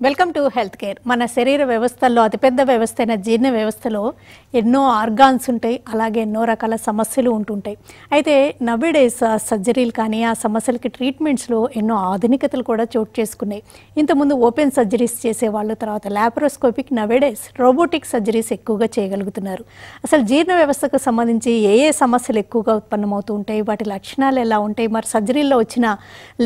Welcome to health care. మన శరీర వ్యవస్థల్లో అతిపెద్ద వ్యవస్థ అయిన జీర్ణ వ్యవస్థలో ఎన్నో ఆర్గాన్స్ ఉంటాయి, అలాగే ఎన్నో రకాల సమస్యలు ఉంటుంటాయి. అయితే నవ్వేడేస్ సర్జరీలు కానీ ఆ సమస్యలకి ట్రీట్మెంట్స్లో ఎన్నో ఆధునికతలు కూడా చోటు చేసుకున్నాయి. ఇంతకుముందు ఓపెన్ సర్జరీస్ చేసేవాళ్ళు, తర్వాత ల్యాప్రోస్కోపిక్, నవ్వేడేస్ రోబోటిక్ సర్జరీస్ ఎక్కువగా చేయగలుగుతున్నారు. అసలు జీర్ణ వ్యవస్థకు సంబంధించి ఏ ఏ సమస్యలు ఎక్కువగా ఉత్పన్నమవుతూ ఉంటాయి, వాటి లక్షణాలు ఎలా ఉంటాయి, మరి సర్జరీలో వచ్చిన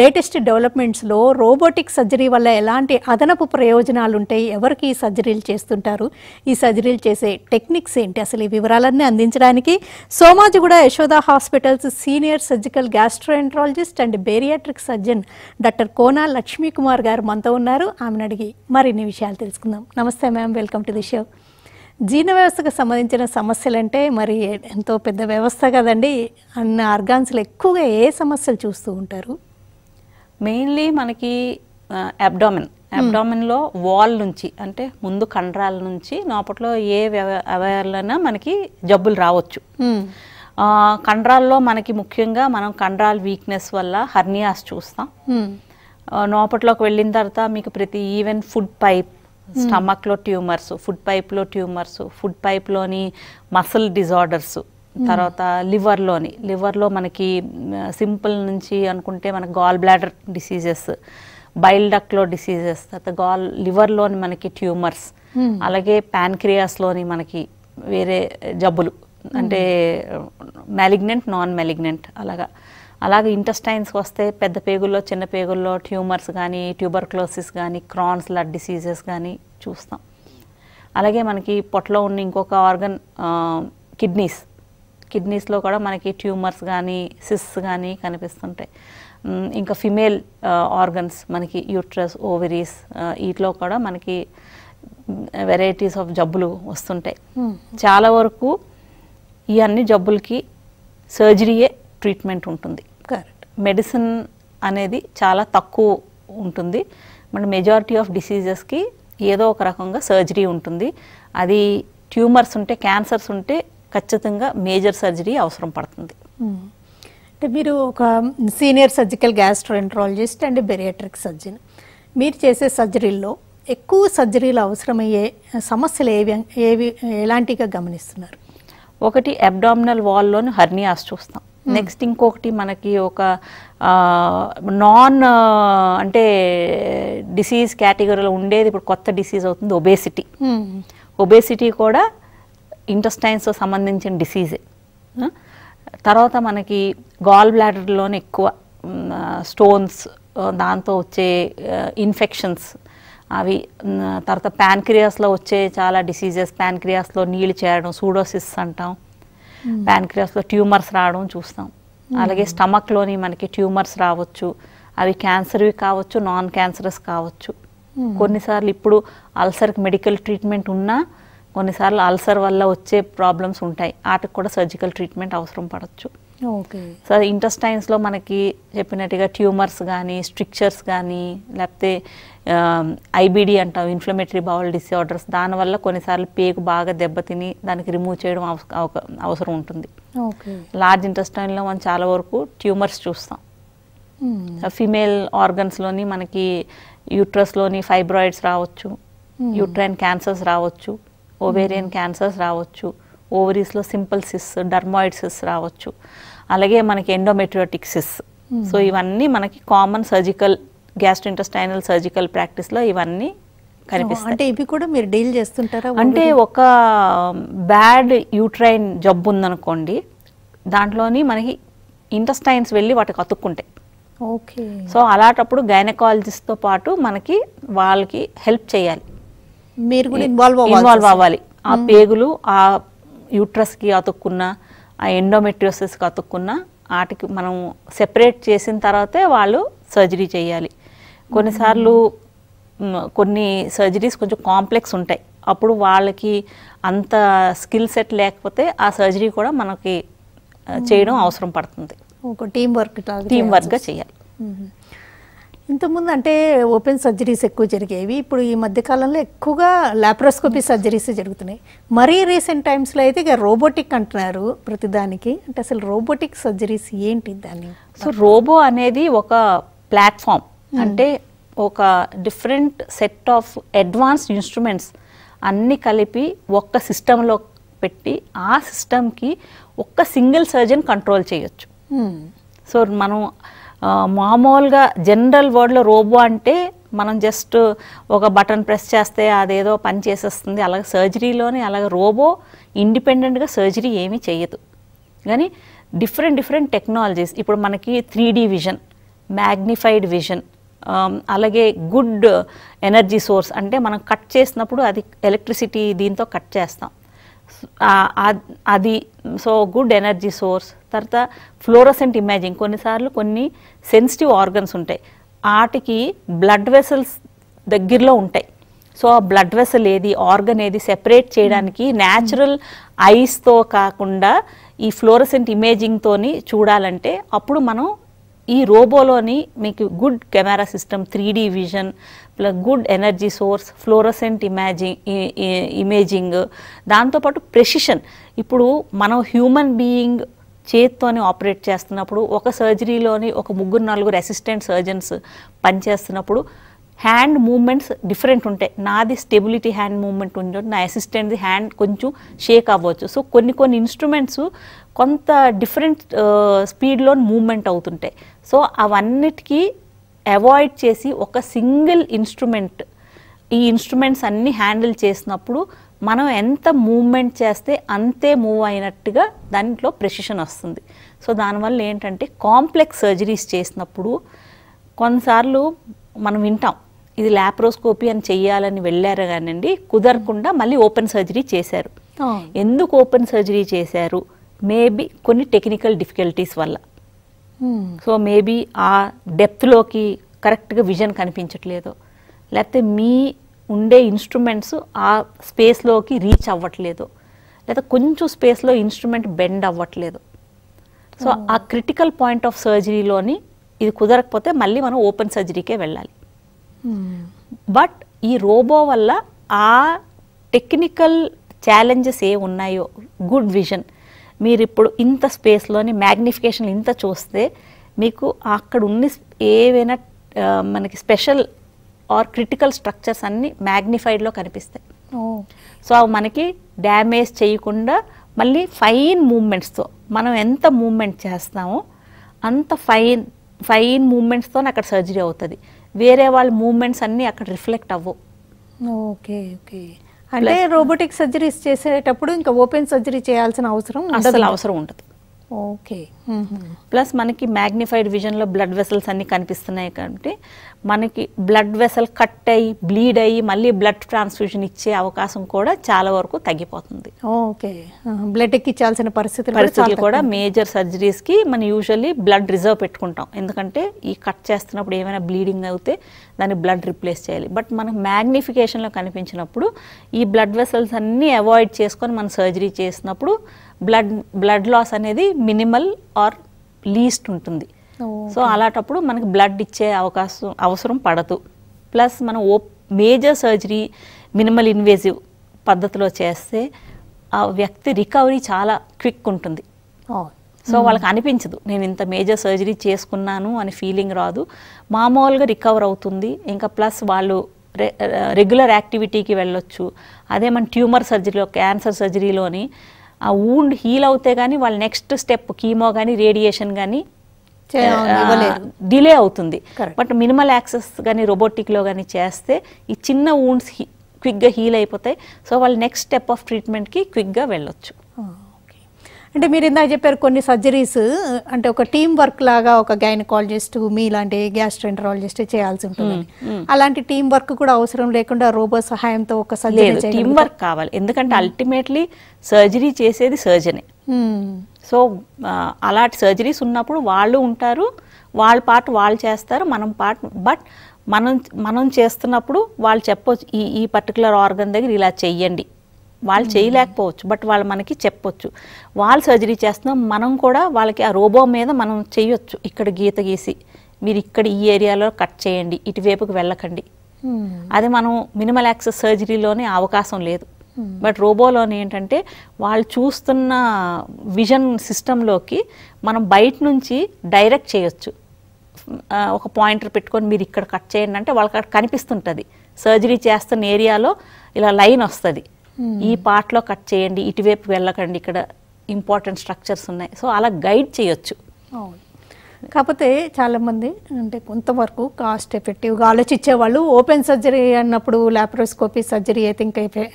లేటెస్ట్ డెవలప్మెంట్స్లో రోబోటిక్ సర్జరీ వల్ల ఎలాంటి అదనపు ప్రయోజనాలు ఉంటాయి, ఎవరికి ఈ సర్జరీలు చేస్తుంటారు, ఈ సర్జరీలు చేసే టెక్నిక్స్ ఏంటి, అసలు ఈ వివరాలన్నీ అందించడానికి Somajiguda Yashoda hospitals senior surgical gastroenterologist and bariatric surgeon doctor Kona Lakshmi Kumar గారు మనతో ఉన్నారు. ఆమెను అడిగి మరిన్ని విషయాలు తెలుసుకుందాం. నమస్తే ma'am, welcome to the show. జీర్ణ వ్యవస్థకు సంబంధించిన సమస్యలంటే మరి ఎంతో పెద్ద వ్యవస్థ కదండి. అన్న ఆర్గాన్స్లో ఎక్కువగా ఏ సమస్యలు చూస్తూ ఉంటారు? మెయిన్లీ మనకి అబ్డామిన్లో వాల్ నుంచి, అంటే ముందు కండరాల నుంచి లోపట్లో ఏ అవయవాలైనా మనకి జబ్బులు రావచ్చు. కండరాల్లో మనకి ముఖ్యంగా మనం కండరాల వీక్నెస్ వల్ల హర్నియాస్ చూస్తాం. లోపట్లోకి వెళ్ళిన తర్వాత మీకు ఈవెన్ ఫుడ్ పైప్, స్టమక్లో ట్యూమర్స్, ఫుడ్ పైప్లో ట్యూమర్స్, ఫుడ్ పైప్లోని మసిల్ డిజార్డర్స్, తర్వాత లివర్లో మనకి సింపుల్ నుంచి అనుకుంటే మనకి గాల్ బ్లాడర్ డిసీజెస్, బైల్ డక్ట్లో డిసీజెస్, తర్వాత లివర్లోని మనకి ట్యూమర్స్, అలాగే ప్యాన్క్రియాస్లోని మనకి వేరే జబ్బులు, అంటే మ్యాలిగ్నెంట్, నాన్ మ్యాలిగ్నెంట్, అలాగే ఇంటెస్టైన్స్కి వస్తే పెద్ద పేగుల్లో, చిన్న పేగుల్లో ట్యూమర్స్ కానీ, ట్యూబర్క్లోసిస్ కానీ, క్రాన్స్ బ్లడ్ డిసీజెస్ కానీ చూస్తాం. అలాగే మనకి పొట్టలో ఉన్న ఇంకొక ఆర్గన్ కిడ్నీస్లో కూడా మనకి ట్యూమర్స్ కానీ, సిస్ట్స్ కానీ కనిపిస్తుంటాయి. ఇంకా ఫిమేల్ ఆర్గన్స్ మనకి యూట్రస్, ఓవరీస్, వీటిలో కూడా మనకి వెరైటీస్ ఆఫ్ జబ్బులు వస్తుంటాయి. చాలా వరకు ఈ అన్ని జబ్బులకి సర్జరీయే ట్రీట్మెంట్ ఉంటుంది. మెడిసిన్ అనేది చాలా తక్కువ ఉంటుంది. మన మెజారిటీ ఆఫ్ డిసీజెస్కి ఏదో ఒక రకంగా సర్జరీ ఉంటుంది. అది ట్యూమర్స్ ఉంటే, క్యాన్సర్స్ ఉంటే ఖచ్చితంగా మేజర్ సర్జరీ అవసరం పడుతుంది. అంటే మీరు ఒక senior surgical gastroenterologist and bariatric surgeon, మీరు చేసే సర్జరీల్లో ఎక్కువ సర్జరీలు అవసరమయ్యే సమస్యలు ఏవి ఎలాంటిగా గమనిస్తున్నారు? ఒకటి అబ్డామినల్ వాల్లోని హర్నియాస్ చూస్తాం. నెక్స్ట్ ఇంకొకటి మనకి ఒక అంటే డిసీజ్ కేటగిరీలో ఉండేది, ఇప్పుడు కొత్త డిసీజ్ అవుతుంది ఒబేసిటీ కూడా ఇంటెస్టైన్స్తో సంబంధించిన డిసీజే. తర్వాత మనకి గాల్ బ్లాడర్లోనే ఎక్కువ స్టోన్స్, దాంతో వచ్చే ఇన్ఫెక్షన్స్ అవి, తర్వాత ప్యాన్క్రియాస్లో వచ్చే చాలా డిసీజెస్, ప్యాన్క్రియాస్లో నీళ్ళు చేరడం, సూడోసిస్ అంటాం, ప్యాన్క్రియాస్లో ట్యూమర్స్ రావడం చూస్తాం. అలాగే స్టమక్లోని మనకి ట్యూమర్స్ రావచ్చు, అవి క్యాన్సర్వి కావచ్చు, నాన్ క్యాన్సరస్ కావచ్చు. కొన్నిసార్లు ఇప్పుడు అల్సర్కి మెడికల్ ట్రీట్మెంట్ ఉన్నా కొన్నిసార్లు అల్సర్ వల్ల వచ్చే ప్రాబ్లమ్స్ ఉంటాయి, వాటికి కూడా సర్జికల్ ట్రీట్మెంట్ అవసరం పడవచ్చు. సో ఇంటెస్టైన్స్లో మనకి చెప్పినట్టుగా ట్యూమర్స్ కానీ, స్ట్రిక్చర్స్ కానీ, లేకపోతే ఐబిడి అంటాం, ఇన్ఫ్లమేటరీ బౌల్ డిసార్డర్స్, దానివల్ల కొన్నిసార్లు పేగు బాగా దెబ్బతిని దానికి రిమూవ్ చేయడం అవసరం ఉంటుంది. లార్జ్ ఇంటెస్టైన్లో మనం చాలా వరకు ట్యూమర్స్ చూస్తాం. ఫిమేల్ ఆర్గన్స్లోని మనకి యూట్రస్లోని ఫైబ్రాయిడ్స్ రావచ్చు, యూట్రైన్ క్యాన్సర్స్ రావచ్చు, ఓవేరియన్ క్యాన్సర్స్ రావచ్చు, ఓవరీస్లో సింపుల్ సిస్, డర్మాయిడ్ సిస్ రావచ్చు, అలాగే మనకి ఎండోమెట్రియోటిక్ సిస్. సో ఇవన్నీ మనకి కామన్ సర్జికల్ గ్యాస్ట్రోఇంటెస్టైనల్ సర్జికల్ ప్రాక్టీస్లో ఇవన్నీ కనిపిస్తాయి. అంటే ఇవి కూడా మీరు డీల్ చేస్తుంటారా? అంటే ఒక బ్యాడ్ యూట్రైన్ జబ్బు ఉందనుకోండి, దాంట్లోని మనకి ఇంటెస్టైన్స్ వెళ్ళి వాటికి అతుక్కుంటాయి. సో అలాంటప్పుడు గైనకాలజిస్ట్తో పాటు మనకి వాళ్ళకి హెల్ప్ చేయాలి, మీరు కూడా ఇన్వాల్వ్ అవ్వాలి. ఆ పేగులు ఆ యూట్రస్కి అతుక్కున్న, ఆ ఎండోమెట్రియోసిస్కి అతుక్కున్న వాటికి మనం సెపరేట్ చేసిన తర్వాతే వాళ్ళు సర్జరీ చేయాలి. కొన్నిసార్లు కొన్ని సర్జరీస్ కొంచెం కాంప్లెక్స్ ఉంటాయి, అప్పుడు వాళ్ళకి అంత స్కిల్ సెట్ లేకపోతే ఆ సర్జరీ కూడా మనకి చేయడం అవసరం పడుతుంది. ఒక టీం వర్క్గా చేయాలి. ఇంతకుముందు అంటే ఓపెన్ సర్జరీస్ ఎక్కువ జరిగేవి, ఇప్పుడు ఈ మధ్యకాలంలో ఎక్కువగా ల్యాప్రోస్కోపీ సర్జరీస్ జరుగుతున్నాయి. మరీ రీసెంట్ టైమ్స్లో అయితే ఇక రోబోటిక్ అంటున్నారు ప్రతిదానికి. అంటే అసలు రోబోటిక్ సర్జరీస్ ఏంటి దాన్ని? సో రోబో అనేది ఒక ప్లాట్ఫామ్, అంటే ఒక different set of advanced instruments అన్నీ కలిపి ఒక్క సిస్టంలో పెట్టి ఆ సిస్టమ్కి ఒక్క సింగిల్ సర్జన్ కంట్రోల్ చేయొచ్చు. సో మనం మామూలుగా జనరల్ వర్డ్లో రోబో అంటే మనం జస్ట్ ఒక బటన్ ప్రెస్ చేస్తే అదేదో పని చేసేస్తుంది. అలాగే సర్జరీలోనే అలాగే రోబో ఇండిపెండెంట్గా సర్జరీ ఏమీ చేయదు. కానీ డిఫరెంట్ టెక్నాలజీస్ ఇప్పుడు మనకి 3D విజన్, మ్యాగ్నిఫైడ్ విజన్, అలాగే గుడ్ ఎనర్జీ సోర్స్ అంటే మనం కట్ చేసినప్పుడు అది ఎలక్ట్రిసిటీ దీంతో కట్ చేస్తాం అది. So good energy source. తర్వాత ఫ్లోరోసెంట్ ఇమేజింగ్, కొన్నిసార్లు కొన్ని సెన్సిటివ్ ఆర్గన్స్ ఉంటాయి వాటికి బ్లడ్ వెసల్స్ దగ్గరలో ఉంటాయి. సో ఆ బ్లడ్ వెసల్ ఏది ఆర్గన్ ఏది సెపరేట్ చేయడానికి న్యాచురల్ ఐస్తో కాకుండా ఈ ఫ్లోరోసెంట్ ఇమేజింగ్తోని చూడాలంటే అప్పుడు మనం ఈ రోబోలోని మీకు good camera system, 3D vision plus good energy source, fluorescent imaging, దాంతోపాటు ప్రెసిషన్. ఇప్పుడు మనం హ్యూమన్ బీయింగ్ చేత్తోని ఆపరేట్ చేస్తున్నప్పుడు ఒక సర్జరీలోని ఒక 3-4 అసిస్టెంట్ సర్జన్స్ పనిచేస్తున్నప్పుడు హ్యాండ్ మూమెంట్స్ డిఫరెంట్ ఉంటాయి. నాది స్టెబిలిటీ హ్యాండ్ మూమెంట్ ఉంటుంది, నా అసిస్టెంట్ది హ్యాండ్ కొంచెం షేక్ అవ్వచ్చు. సో కొన్ని ఇన్స్ట్రుమెంట్స్ కొంత డిఫరెంట్ స్పీడ్లో మూమెంట్ అవుతుంటాయి. సో అవన్నిటికీ అవాయిడ్ చేసి ఒక సింగిల్ ఇన్స్ట్రుమెంట్, ఈ ఇన్స్ట్రుమెంట్స్ అన్నీ హ్యాండిల్ చేసినప్పుడు మనం ఎంత మూవ్మెంట్ చేస్తే అంతే మూవ్ అయినట్టుగా దాంట్లో ప్రెసిషన్ వస్తుంది. సో దానివల్ల ఏంటంటే కాంప్లెక్స్ సర్జరీస్ చేసినప్పుడు కొన్నిసార్లు మనం వింటాం ఇది ల్యాప్రోస్కోపీ అని చెయ్యాలని వెళ్ళారు కానండి, కుదరకుండా మళ్ళీ ఓపెన్ సర్జరీ చేశారు. ఎందుకు ఓపెన్ సర్జరీ చేశారు? మేబీ కొన్ని టెక్నికల్ డిఫికల్టీస్ వల్ల. సో మేబీ ఆ డెప్త్లోకి కరెక్ట్గా విజన్ కనిపించట్లేదు, లేకపోతే మీ ఉండే ఇన్స్ట్రుమెంట్స్ ఆ స్పేస్లోకి రీచ్ అవ్వట్లేదు, లేదా కొంచెం స్పేస్లో ఇన్స్ట్రుమెంట్ బెండ్ అవ్వట్లేదు. సో ఆ క్రిటికల్ పాయింట్ ఆఫ్ సర్జరీలోని ఇది కుదరకపోతే మళ్ళీ మనం ఓపెన్ సర్జరీకే వెళ్ళాలి. బట్ ఈ రోబో వల్ల ఆ టెక్నికల్ ఛాలెంజెస్ ఏ ఉన్నాయో, గుడ్ విజన్, మీరు ఇప్పుడు ఇంత స్పేస్లోని మ్యాగ్నిఫికేషన్ ఇంత చూస్తే మీకు అక్కడ ఉన్న ఏవైనా మనకి స్పెషల్ ఆర్ క్రిటికల్ స్ట్రక్చర్స్ అన్నీ మ్యాగ్నిఫైడ్లో కనిపిస్తాయి. సో అవి మనకి డ్యామేజ్ చేయకుండా మళ్ళీ ఫైన్ మూమెంట్స్తో మనం ఎంత మూమెంట్ చేస్తామో అంత ఫైన్ మూమెంట్స్తో అక్కడ సర్జరీ అవుతుంది. వేరే వాళ్ళ మూమెంట్స్ అన్నీ అక్కడ రిఫ్లెక్ట్ అవ్వవు. Okay okay. అంటే రోబోటిక్ సర్జరీస్ చేసేటప్పుడు ఇంకా ఓపెన్ సర్జరీ చేయాల్సిన అవసరం ఉంటుంది. ఓకే. ప్లస్ మనకి మ్యాగ్నిఫైడ్ విజన్లో బ్లడ్ వెసల్స్ అన్నీ కనిపిస్తున్నాయి కాబట్టి మనకి బ్లడ్ వెసల్ కట్ అయ్యి బ్లీడ్ అయ్యి మళ్ళీ బ్లడ్ ట్రాన్స్ఫ్యూషన్ ఇచ్చే అవకాశం కూడా చాలా వరకు తగ్గిపోతుంది. ఓకే. బ్లడ్ ఎక్కించాల్సిన పరిస్థితులు కూడా మేజర్ సర్జరీస్కి మనం యూజువల్లీ బ్లడ్ రిజర్వ్ పెట్టుకుంటాం, ఎందుకంటే ఈ కట్ చేస్తున్నప్పుడు ఏమైనా బ్లీడింగ్ అవుతే దాన్ని బ్లడ్ రిప్లేస్ చేయాలి. బట్ మనకు మ్యాగ్నిఫికేషన్లో కనిపించినప్పుడు ఈ బ్లడ్ వెసల్స్ అన్నీ అవాయిడ్ చేసుకొని మనం సర్జరీ చేసినప్పుడు బ్లడ్ లాస్ అనేది మినిమల్ ఆర్ లీస్ట్ ఉంటుంది. సో అలాంటప్పుడు మనకి బ్లడ్ ఇచ్చే అవసరం పడదు. ప్లస్ మనం మేజర్ సర్జరీ మినిమల్ ఇన్వేజివ్ పద్ధతిలో చేస్తే ఆ వ్యక్తి రికవరీ చాలా క్విక్ ఉంటుంది. సో వాళ్ళకి అనిపించదు నేను ఇంత మేజర్ సర్జరీ చేసుకున్నాను అని ఫీలింగ్ రాదు, మామూలుగా రికవర్ అవుతుంది. ఇంకా ప్లస్ వాళ్ళు రెగ్యులర్ యాక్టివిటీకి వెళ్ళొచ్చు. అదే మన ట్యూమర్ సర్జరీలో, క్యాన్సర్ సర్జరీలోని ఆ వూండ్ హీల్ అవుతే కానీ వాళ్ళు నెక్స్ట్ స్టెప్ కీమో కానీ రేడియేషన్ కానీ డిలే అవుతుంది. బట్ మినిమల్ యాక్సెస్ కానీ రోబోటిక్లో కానీ చేస్తే ఈ చిన్న వూండ్స్ క్విక్గా హీల్ అయిపోతాయి. సో వాళ్ళు నెక్స్ట్ స్టెప్ ఆఫ్ ట్రీట్మెంట్కి క్విక్గా వెళ్ళొచ్చు. అంటే మీరు ఇందాక చెప్పారు కొన్ని సర్జరీస్ అంటే ఒక టీమ్ వర్క్ లాగా ఒక గైనకాలజిస్ట్ మీ లాంటి గ్యాస్ట్రోఎంటరాలజిస్ట్ చేయాల్సి ఉంటుంది. అలాంటి టీం వర్క్ కూడా అవసరం లేకుండా రోబో సహాయంతో ఒక సర్జరీ టీం వర్క్ కావాలి, ఎందుకంటే అల్టిమేట్లీ సర్జరీ చేసేది సర్జనే. సో అలాంటి సర్జరీస్ ఉన్నప్పుడు వాళ్ళు ఉంటారు, వాళ్ళ పార్ట్ వాళ్ళు చేస్తారు, మనం పార్ట్. బట్ మనం చేస్తున్నప్పుడు వాళ్ళు చెప్పొచ్చు ఈ పర్టికులర్ ఆర్గన్ దగ్గర ఇలా చెయ్యండి, వాళ్ళు చేయలేకపోవచ్చు బట్ వాళ్ళు మనకి చెప్పొచ్చు. వాళ్ళు సర్జరీ చేస్తున్నాం, మనం కూడా వాళ్ళకి ఆ రోబో మీద మనం చేయొచ్చు. ఇక్కడ గీత గీసి మీరు ఇక్కడ ఈ ఏరియాలో కట్ చేయండి, ఇటువైపుకి వెళ్ళకండి. అది మనం మినిమల్ యాక్సెస్ సర్జరీలోనే అవకాశం లేదు. బట్ రోబోలోని ఏంటంటే వాళ్ళు చూస్తున్న విజన్ సిస్టంలోకి మనం బయట నుంచి డైరెక్ట్ చేయొచ్చు. ఒక పాయింటర్ పెట్టుకొని మీరు ఇక్కడ కట్ చేయండి అంటే వాళ్ళకి అక్కడ కనిపిస్తుంటుంది. సర్జరీ చేస్తున్న ఏరియాలో ఇలా లైన్ వస్తుంది, ఈ పార్ట్లో కట్ చేయండి, ఇటువైపు వెళ్ళకండి, ఇక్కడ ఇంపార్టెంట్ స్ట్రక్చర్స్ ఉన్నాయి. సో అలా గైడ్ చేయొచ్చు. కాకపోతే చాలామంది అంటే కొంతవరకు కాస్ట్ ఎఫెక్టివ్గా ఆలోచించే వాళ్ళు ఓపెన్ సర్జరీ అన్నప్పుడు లాప్రోస్కోపీ సర్జరీ అయితే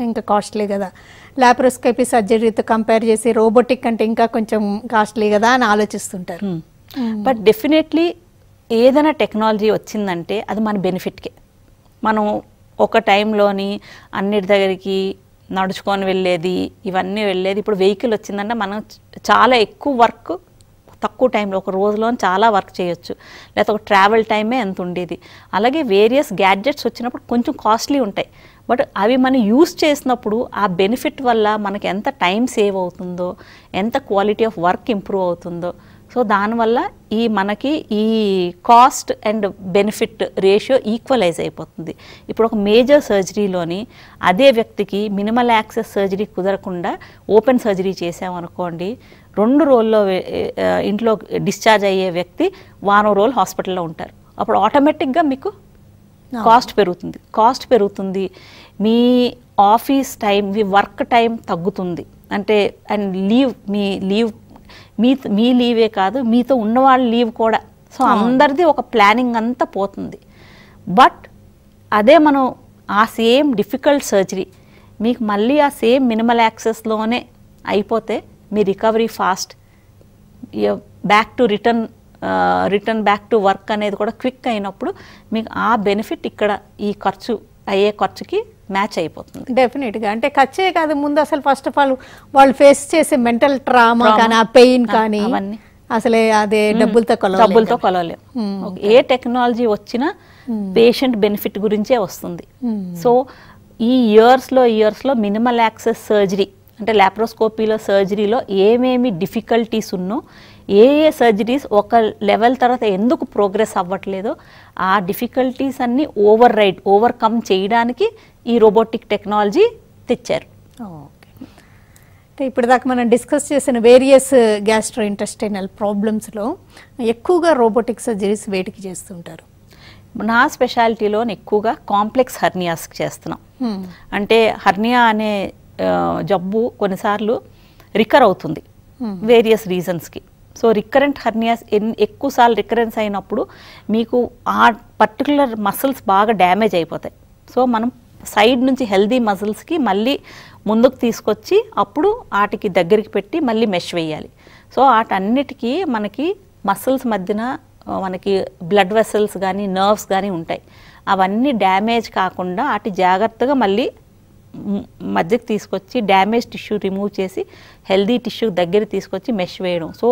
ఇంకా కాస్ట్లీ కదా, లాప్రోస్కోపీ సర్జరీతో కంపేర్ చేసి రోబోటిక్ అంటే ఇంకా కొంచెం కాస్ట్లీ కదా అని ఆలోచిస్తుంటారు. బట్ డెఫినెట్లీ ఏదైనా టెక్నాలజీ వచ్చిందంటే అది మన బెనిఫిట్కే. మనం ఒక టైంలోని అన్నిటి దగ్గరికి నడుచుకొని వెళ్ళేది, ఇవన్నీ వెళ్ళేది. ఇప్పుడు వెహికల్ వచ్చిందంటే మనం చాలా ఎక్కువ వర్క్ తక్కువ టైంలో, ఒక రోజులో చాలా వర్క్ చేయొచ్చు. లేకపోతే ఒక ట్రావెల్ టైమే ఎంత ఉండేది. అలాగే వేరియస్ గ్యాడ్జెట్స్ వచ్చినప్పుడు కొంచెం కాస్ట్లీ ఉంటాయి, బట్ అవి మనం యూస్ చేసినప్పుడు ఆ బెనిఫిట్ వల్ల మనకి ఎంత టైం సేవ్ అవుతుందో, ఎంత క్వాలిటీ ఆఫ్ వర్క్ ఇంప్రూవ్ అవుతుందో. సో దానివల్ల మనకి ఈ cost and benefit ratio equalise అయిపోతుంది. ఇప్పుడు ఒక మేజర్ సర్జరీలోని అదే వ్యక్తికి మినిమల్ యాక్సెస్ సర్జరీ కుదరకుండా ఓపెన్ సర్జరీ చేసామనుకోండి, 2 రోజుల్లో ఇంట్లో డిశ్చార్జ్ అయ్యే వ్యక్తి వారం రోజులు హాస్పిటల్లో ఉంటారు. అప్పుడు ఆటోమేటిక్గా మీకు కాస్ట్ పెరుగుతుంది. మీ ఆఫీస్ టైం, మీ వర్క్ టైం తగ్గుతుంది. అంటే అండ్ మీ లీవే కాదు, మీతో ఉన్నవాళ్ళ లీవ్ కూడా. సో అందరిది ఒక ప్లానింగ్ అంతా పోతుంది. బట్ అదే మనం ఆ సేమ్ డిఫికల్ట్ సర్జరీ మీకు మళ్ళీ ఆ సేమ్ మినిమల్ యాక్సెస్లోనే అయిపోతే మీ recovery fast, back to return back to work అనేది కూడా క్విక్ అయినప్పుడు మీకు ఆ బెనిఫిట్ ఇక్కడ ఈ ఖర్చుకి మ్యాచ్ అయిపోతుంది. డెఫినెట్గా. అంటే ఖర్చే కాదు, ముందు అసలు ఫస్ట్ ఆఫ్ ఆల్ వాళ్ళు ఫేస్ చేసే మెంటల్ ట్రామా కానీ, ఆ పెయిన్ కానీ అసలే అదే డబ్బులతో కొలవలేం. ఏ టెక్నాలజీ వచ్చినా పేషెంట్ బెనిఫిట్ గురించే వస్తుంది. సో ఈ ఇయర్స్లో మినిమల్ యాక్సెస్ సర్జరీ అంటే లాప్రోస్కోపీలో సర్జరీలో ఏమేమి డిఫికల్టీస్ ఉన్నో, ఏ సర్జరీస్ ఒక లెవెల్ తర్వాత ఎందుకు ప్రోగ్రెస్ అవ్వట్లేదో ఆ డిఫికల్టీస్ అన్ని ఓవర్కమ్ చేయడానికి ఈ రోబోటిక్ టెక్నాలజీ తెచ్చారు. అంటే ఇప్పటిదాకా మనం డిస్కస్ చేసిన వేరియస్ గ్యాస్ట్రో ఇంటెస్టైనల్ ప్రాబ్లమ్స్లో ఎక్కువగా రోబోటిక్ సర్జరీస్ వేటికి చేస్తుంటారు? నా స్పెషాలిటీలో ఎక్కువగా కాంప్లెక్స్ హర్నియాస్కి చేస్తున్నాం. అంటే హర్నియా అనే జబ్బు కొన్నిసార్లు రికర్ అవుతుంది వేరియస్ రీజన్స్కి. సో రికరెంట్ హర్నియాస్ ఎక్కువసార్లు రికరెన్స్ అయినప్పుడు మీకు ఆ పర్టికులర్ మసిల్స్ బాగా డ్యామేజ్ అయిపోతాయి. సో మనం సైడ్ నుంచి హెల్దీ మజిల్స్కి మళ్ళీ ముందుకు తీసుకొచ్చి అప్పుడు వాటికి దగ్గరికి పెట్టి మళ్ళీ మెష్ వేయాలి. సో వాటన్నిటికీ మనకి మసిల్స్ మధ్యన మనకి బ్లడ్ వెసల్స్ కానీ నర్వ్స్ కానీ ఉంటాయి. అవన్నీ డ్యామేజ్ కాకుండా వాటి జాగ్రత్తగా మళ్ళీ మధ్యకి తీసుకొచ్చి డ్యామేజ్ టిష్యూ రిమూవ్ చేసి హెల్దీ టిష్యూ దగ్గర తీసుకొచ్చి మెష్ వేయడం. సో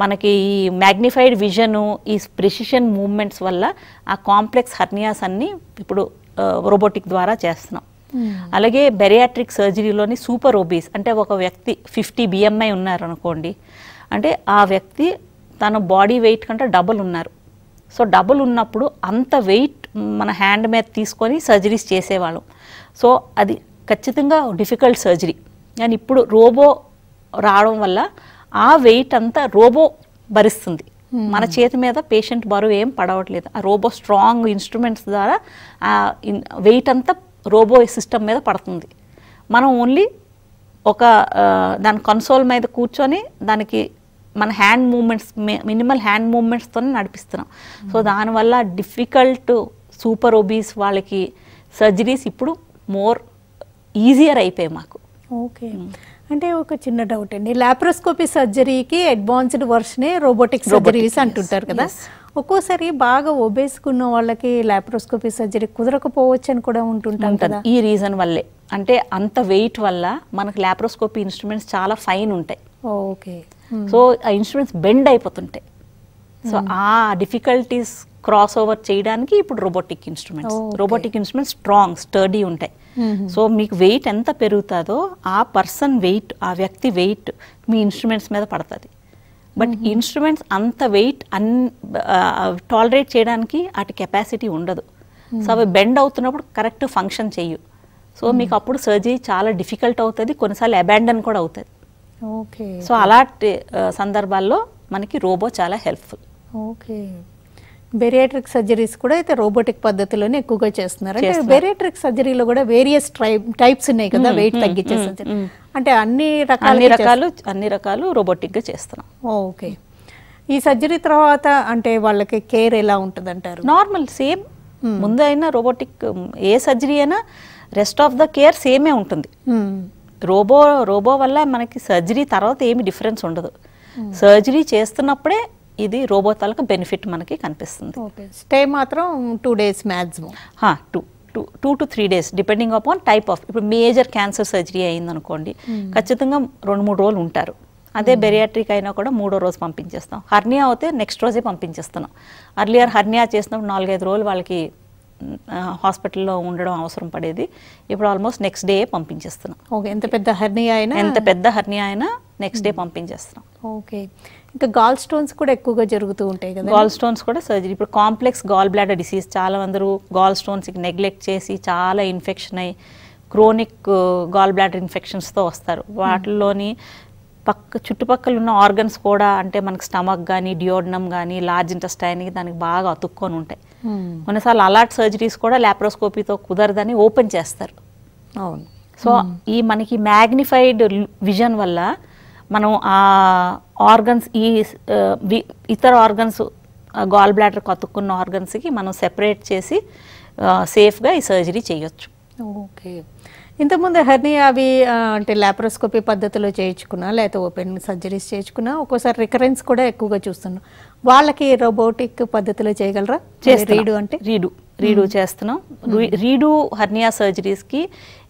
మనకి ఈ మ్యాగ్నిఫైడ్ విజను, ఈ ప్రెసిషన్ మూవ్మెంట్స్ వల్ల ఆ కాంప్లెక్స్ హర్నియాస్ అన్నీ ఇప్పుడు రోబోటిక్ ద్వారా చేస్తున్నాం. అలాగే బెరియాట్రిక్ సర్జరీలోని సూపర్ ఒబీస్ అంటే ఒక వ్యక్తి 50 BMI ఉన్నారనుకోండి, అంటే ఆ వ్యక్తి తన బాడీ వెయిట్ కంటే డబుల్ ఉన్నారు. సో డబుల్ ఉన్నప్పుడు అంత వెయిట్ మన హ్యాండ్ మీద తీసుకొని సర్జరీస్ చేసేవాళ్ళం. సో అది ఖచ్చితంగా డిఫికల్ట్ సర్జరీ. కానీ ఇప్పుడు రోబో రావడం వల్ల ఆ వెయిట్ అంతా రోబో భరిస్తుంది. మన చేతి మీద పేషెంట్ బరువు ఏం పడవట్లేదు. ఆ రోబో స్ట్రాంగ్ ఇన్స్ట్రుమెంట్స్ ద్వారా ఆ వెయిట్ అంతా రోబో సిస్టమ్ మీద పడుతుంది. మనం ఓన్లీ ఒక దాని కన్సోల్ మీద కూర్చొని దానికి మన హ్యాండ్ మూమెంట్స్, మినిమల్ హ్యాండ్ మూమెంట్స్తోనే నడిపిస్తున్నాం. సో దానివల్ల డిఫికల్ట్ సూపర్ ఒబీస్ వాళ్ళకి సర్జరీస్ ఇప్పుడు మోర్ ఈజియర్ అయిపోయాయి మాకు. ఓకే. అంటే ఒక చిన్న డౌట్ అండి, లాప్రోస్కోపీ సర్జరీకి అడ్వాన్స్డ్ వర్షనే రోబోటిక్ సర్జరీస్ అంటుంటారు కదా. ఒక్కోసారి బాగా ఒబేసుకున్న వాళ్ళకి లాప్రోస్కోపీ సర్జరీ కుదరకపోవచ్చు అని కూడా ఉంటుంటాం కదా. ఈ రీజన్ వల్లే, అంటే అంత వెయిట్ వల్ల మనకు లాప్రోస్కోపీ ఇన్స్ట్రుమెంట్స్ చాలా ఫైన్ ఉంటాయి. ఓకే. సో ఆ ఇన్స్ట్రుమెంట్స్ బెండ్ అయిపోతుంటాయి. సో ఆ డిఫికల్టీస్ క్రాస్ ఓవర్ చేయడానికి ఇప్పుడు రోబోటిక్ ఇన్స్ట్రుమెంట్స్ స్ట్రాంగ్ స్టర్డీ ఉంటాయి. సో మీకు వెయిట్ ఎంత పెరుగుతుందో ఆ పర్సన్ వెయిట్, ఆ వ్యక్తి వెయిట్ మీ ఇన్స్ట్రుమెంట్స్ మీద పడుతుంది. బట్ ఇన్స్ట్రుమెంట్స్ అంత వెయిట్ టాలరేట్ చేయడానికి వాటి కెపాసిటీ ఉండదు. సో అవి బెండ్ అవుతున్నప్పుడు కరెక్ట్ ఫంక్షన్ చెయ్యు. సో మీకు అప్పుడు సర్జరీ చాలా డిఫికల్ట్ అవుతుంది, కొన్నిసార్లు అబాండన్ కూడా అవుతుంది. ఓకే. సో అలాంటి సందర్భాల్లో మనకి రోబో చాలా హెల్ప్ఫుల్. ఓకే. బెరియాట్రిక్ సర్జరీస్ కూడా అయితే రోబోటిక్ పద్ధతిలోనే ఎక్కువగా చేస్తున్నారు. అంటే బెరియాట్రిక్ సర్జరీలో కూడా వేరియస్ టైప్స్ ఉన్నాయి కదా, వెయిట్ తగ్గించే సర్జరీ. అంటే అన్ని రకాలు రోబోటిక్ గా చేస్తున్నాం. ఓకే. ఈ సర్జరీ తర్వాత అంటే వాళ్ళకి కేర్ ఎలా ఉంటుంది అంటారు? నార్మల్ సేమ్ ముందు అయినా రోబోటిక్ ఏ సర్జరీ అయినా రెస్ట్ ఆఫ్ ద కేర్ సేమే ఉంటుంది. రోబో వల్ల మనకి సర్జరీ తర్వాత ఏమి డిఫరెన్స్ ఉండదు. సర్జరీ చేస్తున్నప్పుడే ఇది రోబో తాలూకా బెనిఫిట్ మనకి కనిపిస్తుంది. స్టే మాత్రం 2 days maximum. 2 to 3 days depending upon type of. ఇప్పుడు మేజర్ క్యాన్సర్ సర్జరీ అయిందనుకోండి, ఖచ్చితంగా 2-3 రోజులు ఉంటారు. అదే బెరియాట్రిక్ అయినా కూడా 3వ రోజు పంపించేస్తాం. హర్నియా అయితే నెక్స్ట్ రోజే పంపించేస్తున్నాం. అర్లియర్ హర్నియా చేసినప్పుడు 4-5 రోజులు వాళ్ళకి హాస్పిటల్లో ఉండడం అవసరం పడేది. ఇప్పుడు ఆల్మోస్ట్ నెక్స్ట్ డే పంపించేస్తున్నాం. ఓకే. ఎంత పెద్ద హర్నియా అయినా నెక్స్ట్ డే పంపించేస్తున్నాం. ఓకే. ఇంకా గాల్ స్టోన్స్ కూడా ఎక్కువగా జరుగుతూ ఉంటాయి కదా? గాల్ స్టోన్స్ కూడా సర్జరీ. ఇప్పుడు కాంప్లెక్స్ గాల్ బ్లాడర్ డిసీజ్ చాలా అందరూ గాల్ స్టోన్స్కి నెగ్లెక్ట్ చేసి చాలా ఇన్ఫెక్షన్ అయ్యి క్రోనిక్ గాల్ బ్లాడర్ ఇన్ఫెక్షన్స్తో వస్తారు. వాటిల్లోని చుట్టుపక్కల ఉన్న ఆర్గన్స్ కూడా, అంటే మనకి స్టమక్ కానీ డియోడనం కానీ లార్జ్ ఇంటెస్టైన్కి దానికి బాగా అతుక్కొని ఉంటాయి. కొన్నిసార్లు అలాంటి సర్జరీస్ కూడా లాప్రోస్కోపీతో కుదరదని ఓపెన్ చేస్తారు. అవును. సో ఈ మనకి మ్యాగ్నిఫైడ్ విజన్ వల్ల మనం ఆ ఆర్గన్స్ ఇతర ఆర్గన్స్ గాల్ బ్లాడర్కి అతుక్కున్న ఆర్గన్స్కి మనం సెపరేట్ చేసి సేఫ్గా ఈ సర్జరీ చేయొచ్చు. ఓకే. ఇంతకుముందు హెర్నియా అవి అంటే లాప్రోస్కోపీ పద్ధతిలో చేయించుకున్నా లేకపోతే ఓపెన్ సర్జరీస్ చేయించుకున్నా ఒక్కోసారి రికరెన్స్ కూడా ఎక్కువగా చూస్తున్నాం. వాళ్ళకి రోబోటిక్ పద్ధతిలో చేయగలరా? రీడు చేస్తున్నాం. రీడు హర్నియా సర్జరీస్కి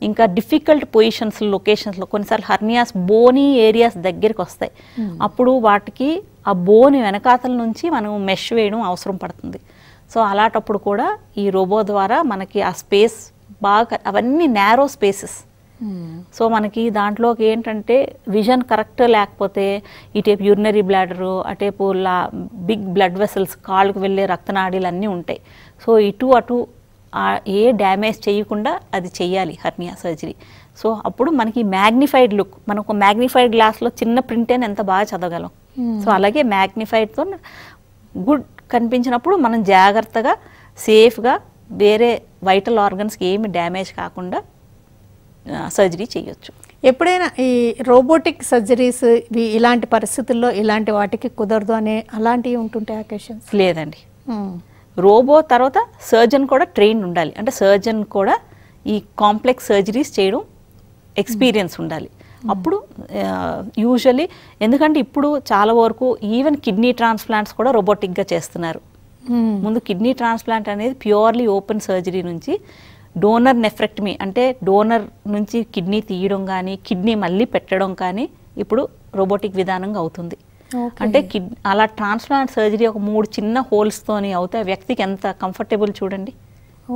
ఇంకా డిఫికల్ట్ పొజిషన్స్ లొకేషన్స్లో కొన్నిసార్లు హర్నియాస్ బోనీ ఏరియాస్ దగ్గరికి వస్తాయి. అప్పుడు వాటికి ఆ బోని వెనకాతల నుంచి మనం మెష్ వేయడం అవసరం పడుతుంది. సో అలాంటప్పుడు కూడా ఈ రోబో ద్వారా మనకి ఆ స్పేస్ బాగా, అవన్నీ నేరో స్పేసెస్. సో మనకి దాంట్లోకి ఏంటంటే విజన్ కరెక్ట్ లేకపోతే ఇటేపు యూరినరీ బ్లాడరు, అటేపు బిగ్ బ్లడ్ వెసల్స్, కాళ్ళకు వెళ్ళే రక్తనాళీలు అన్నీ ఉంటాయి. సో ఇటు అటు ఏ డ్యామేజ్ చేయకుండా అది చెయ్యాలి హర్నియా సర్జరీ. సో అప్పుడు మనకి మ్యాగ్నిఫైడ్ లుక్, మనకు మ్యాగ్నిఫైడ్ గ్లాస్లో చిన్న ప్రింట్ అని ఎంత బాగా చదవగలం. సో అలాగే మ్యాగ్నిఫైడ్తో గుడ్ కనిపించినప్పుడు మనం జాగ్రత్తగా సేఫ్గా వేరే వైటల్ ఆర్గన్స్కి ఏమి డ్యామేజ్ కాకుండా సర్జరీ చేయొచ్చు. ఎప్పుడైనా ఈ రోబోటిక్ సర్జరీస్ ఇలాంటి పరిస్థితుల్లో ఇలాంటి వాటికి కుదరదు అనే అలాంటివి ఉంటుంటాయి అకేషన్స్? లేదండి. రోబో తర్వాత సర్జన్ కూడా ట్రైన్ ఉండాలి. అంటే సర్జన్ కూడా ఈ కాంప్లెక్స్ సర్జరీస్ చేయడం ఎక్స్పీరియన్స్ ఉండాలి. అప్పుడు యూజువల్లీ, ఎందుకంటే ఇప్పుడు చాలా వరకు ఈవెన్ కిడ్నీ ట్రాన్స్ప్లాంట్స్ కూడా రోబోటిక్గా చేస్తున్నారు. ముందు కిడ్నీ ట్రాన్స్ప్లాంట్ అనేది ప్యూర్లీ ఓపెన్ సర్జరీ నుంచి డోనర్ నెఫ్రెక్టమీ, అంటే డోనర్ నుంచి కిడ్నీ తీయడం కానీ కిడ్నీ మళ్ళీ పెట్టడం కానీ ఇప్పుడు రోబోటిక్ విధానంగా అవుతుంది. అంటే అలా ట్రాన్స్ప్లాంట్ సర్జరీ ఒక 3 చిన్న హోల్స్తోని అవుతే ఆ వ్యక్తికి ఎంత కంఫర్టబుల్ చూడండి.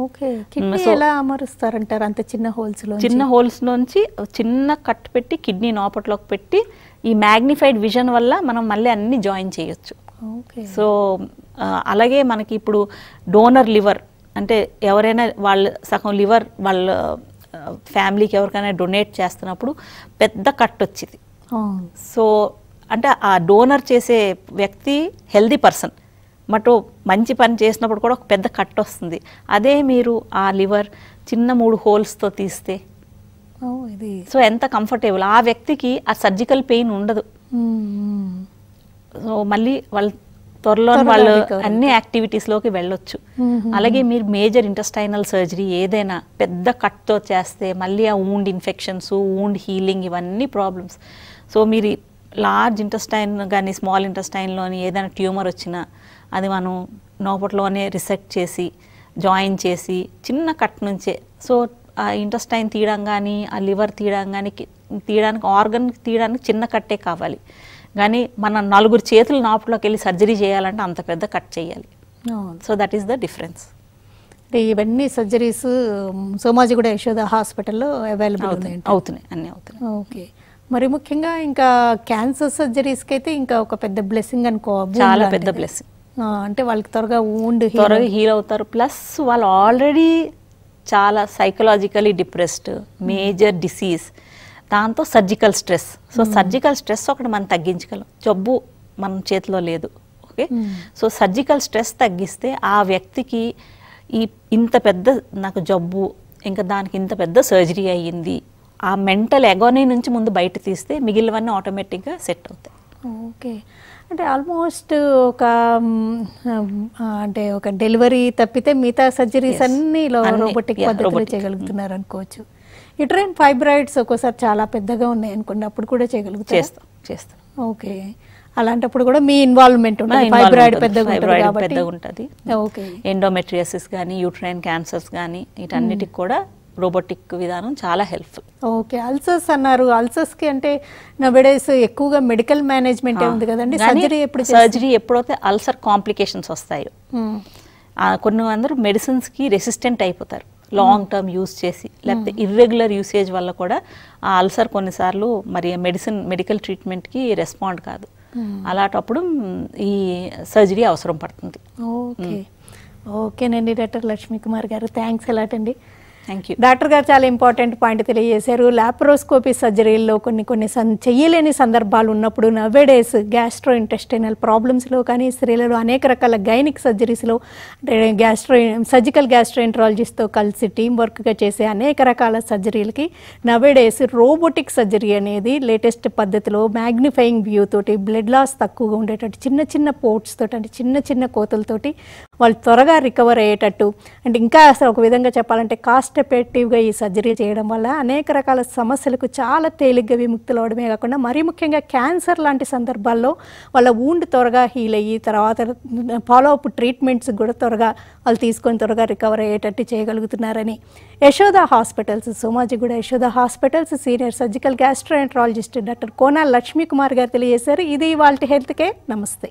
ఓకే. కిడ్నీ ఎలా అమరుస్తారంటారు అంత చిన్న హోల్స్ నుంచి చిన్న కట్ పెట్టి కిడ్నీ లోపట్లోకి పెట్టి ఈ మ్యాగ్నిఫైడ్ విజన్ వల్ల మనం మళ్ళీ అన్ని జాయిన్ చేయొచ్చు. సో అలాగే మనకి ఇప్పుడు డోనర్ లివర్, అంటే ఎవరైనా వాళ్ళ సగం లివర్ వాళ్ళ ఫ్యామిలీకి ఎవరికైనా డొనేట్ చేస్తున్నప్పుడు పెద్ద కట్ వచ్చింది. సో అంటే ఆ డోనర్ చేసే వ్యక్తి హెల్దీ పర్సన్, బట్ మంచి పని చేసినప్పుడు కూడా ఒక పెద్ద కట్ వస్తుంది. అదే మీరు ఆ లివర్ చిన్న 3 హోల్స్తో తీస్తే సో ఎంత కంఫర్టబుల్, ఆ వ్యక్తికి ఆ సర్జికల్ పెయిన్ ఉండదు. సో మళ్ళీ వాళ్ళు త్వరలో వాళ్ళు అన్ని యాక్టివిటీస్లోకి వెళ్ళొచ్చు. అలాగే మీరు మేజర్ ఇంటెస్టైనల్ సర్జరీ ఏదైనా పెద్ద కట్తో చేస్తే మళ్ళీ ఆ వూండ్ ఇన్ఫెక్షన్స్, వూండ్ హీలింగ్, ఇవన్నీ ప్రాబ్లమ్స్. సో మీరు లార్జ్ ఇంటెస్టైన్ కానీ స్మాల్ ఇంటెస్టైన్లోని ఏదైనా ట్యూమర్ వచ్చినా అది మనం లోపట్లోనే రిసెక్ట్ చేసి జాయిన్ చేసి చిన్న కట్ నుంచే, సో ఆ ఇంటెస్టైన్ తీయడం కానీ ఆ లివర్ తీయడం కానీ తీయడానికి ఆర్గన్ తీయడానికి చిన్న కట్టే కావాలి. కానీ మన 4 చేతులు నాపులోకి వెళ్ళి సర్జరీ చేయాలంటే అంత పెద్ద కట్ చేయాలి. So that is the difference. ఇవన్నీ సర్జరీస్ సోమాజిగూడ యశోద హాస్పిటల్లో అవైలబుల్ అవుతున్నాయి, అన్నీ అవుతున్నాయి. ఓకే. మరి ముఖ్యంగా ఇంకా క్యాన్సర్ సర్జరీస్కి అయితే ఇంకా ఒక పెద్ద బ్లెస్సింగ్ అనుకో, చాలా పెద్ద బ్లెస్సింగ్. అంటే వాళ్ళకి త్వరగా హీల్ అవుతారు. ప్లస్ వాళ్ళు ఆల్రెడీ చాలా సైకలాజికలీ డిప్రెస్డ్, మేజర్ డిసీజ్, దాంతో surgical stress. So surgical stress ఒకటి మనం తగ్గించగలం. జబ్బు మన చేతిలో లేదు, ఓకే. సో సర్జికల్ స్ట్రెస్ తగ్గిస్తే ఆ వ్యక్తికి ఇంత పెద్ద నాకు జబ్బు, ఇంకా దానికి ఇంత పెద్ద సర్జరీ అయ్యింది, ఆ మెంటల్ ఎగోనీ నుంచి ముందు బయట తీస్తే మిగిలినవన్నీ ఆటోమేటిక్గా సెట్ అవుతాయి. ఓకే. అంటే ఆల్మోస్ట్ ఒక అంటే ఒక డెలివరీ తప్పితే మిగతా సర్జరీస్ అన్ని రోబోటిక్ పద్ధతిలో చేయగలుగుతున్నారు అనుకోవచ్చు. యుట్రైన్ ఫైబ్రాయిడ్స్ ఒక్కోసారి చాలా పెద్దగా ఉన్నాయి అనుకోండి, అప్పుడు కూడా చేయగలుగుతారు? చేస్తాం. ఓకే. అలాంటప్పుడు కూడా మీ ఇన్వాల్వ్మెంట్ ఉంటుంది, ఫైబ్రాయిడ్ పెద్దగా ఉంటుంది. ఓకే. ఎండోమెట్రియాసిస్ కానీ, యూట్రైన్ క్యాన్సర్స్ కానీ, వీటన్నిటికి కూడా రోబోటిక్ విధానం చాలా హెల్ప్ఫుల్. ఓకే. అల్సర్స్ అన్నారు, అల్సర్స్ కి అంటే నవడేస్ ఎక్కువగా మెడికల్ మేనేజ్మెంట్ ఉంది కదండి, సర్జరీ ఎప్పుడైతే అల్సర్ కాంప్లికేషన్స్ వస్తాయో కొన్ని అందరూ మెడిసిన్స్ కి రెసిస్టెంట్ అయిపోతారు లాంగ్ టర్మ్ యూస్ చేసి, లేకపోతే ఇర్రెగ్యులర్ యూసేజ్ వల్ల కూడా ఆ అల్సర్ కొన్నిసార్లు మరి మెడికల్ ట్రీట్మెంట్కి రెస్పాండ్ కాదు. అలాంటప్పుడు ఈ సర్జరీ అవసరం పడుతుంది. ఓకే. ఓకేనండి డాక్టర్ లక్ష్మీ కుమార్ గారు, థ్యాంక్స్ అలాట్ అండి. Thank you. డాక్టర్ గారు చాలా ఇంపార్టెంట్ పాయింట్ తెలియజేశారు. లాప్రోస్కోపీ సర్జరీల్లో కొన్ని చెయ్యలేని సందర్భాలు ఉన్నప్పుడు నవేడేస్ గ్యాస్ట్రో ఇంటెస్టైనల్ ప్రాబ్లమ్స్లో కానీ, స్త్రీలలో అనేక రకాల గైనిక్ సర్జరీస్లో సర్జికల్ గ్యాస్ట్రోఎంట్రాలజిస్ట్తో కలిసి టీం వర్క్గా చేసే అనేక రకాల సర్జరీలకి నవేడేస్ రోబోటిక్ సర్జరీ అనేది లేటెస్ట్ పద్ధతిలో మ్యాగ్నిఫైయింగ్ వ్యూ తోటి, బ్లడ్ లాస్ తక్కువగా ఉండేటట్టు, చిన్న చిన్న పోర్ట్స్ తోటి, అంటే చిన్న చిన్న కోతలతోటి వాళ్ళు త్వరగా రికవర్ అయ్యేటట్టు, అంటే ఇంకా అసలు ఒక విధంగా చెప్పాలంటే కాస్ట్ ఎఫెక్టివ్గా ఈ సర్జరీ చేయడం వల్ల అనేక రకాల సమస్యలకు చాలా తేలిగ్గా విముక్తులు అవడమే కాకుండా, మరీ ముఖ్యంగా క్యాన్సర్ లాంటి సందర్భాల్లో వాళ్ళ వూండ్ త్వరగా హీల్ అయ్యి తర్వాత ఫాలో అప్ ట్రీట్మెంట్స్ కూడా త్వరగా వాళ్ళు తీసుకొని త్వరగా రికవర్ అయ్యేటట్టు చేయగలుగుతున్నారని Yashoda hospitals, Somajiguda Yashoda hospitals senior surgical gastroenterologist doctor Kona Lakshmi Kumar గారు తెలియజేశారు. ఇది వాళ్ళ హెల్త్ కేర్. నమస్తే.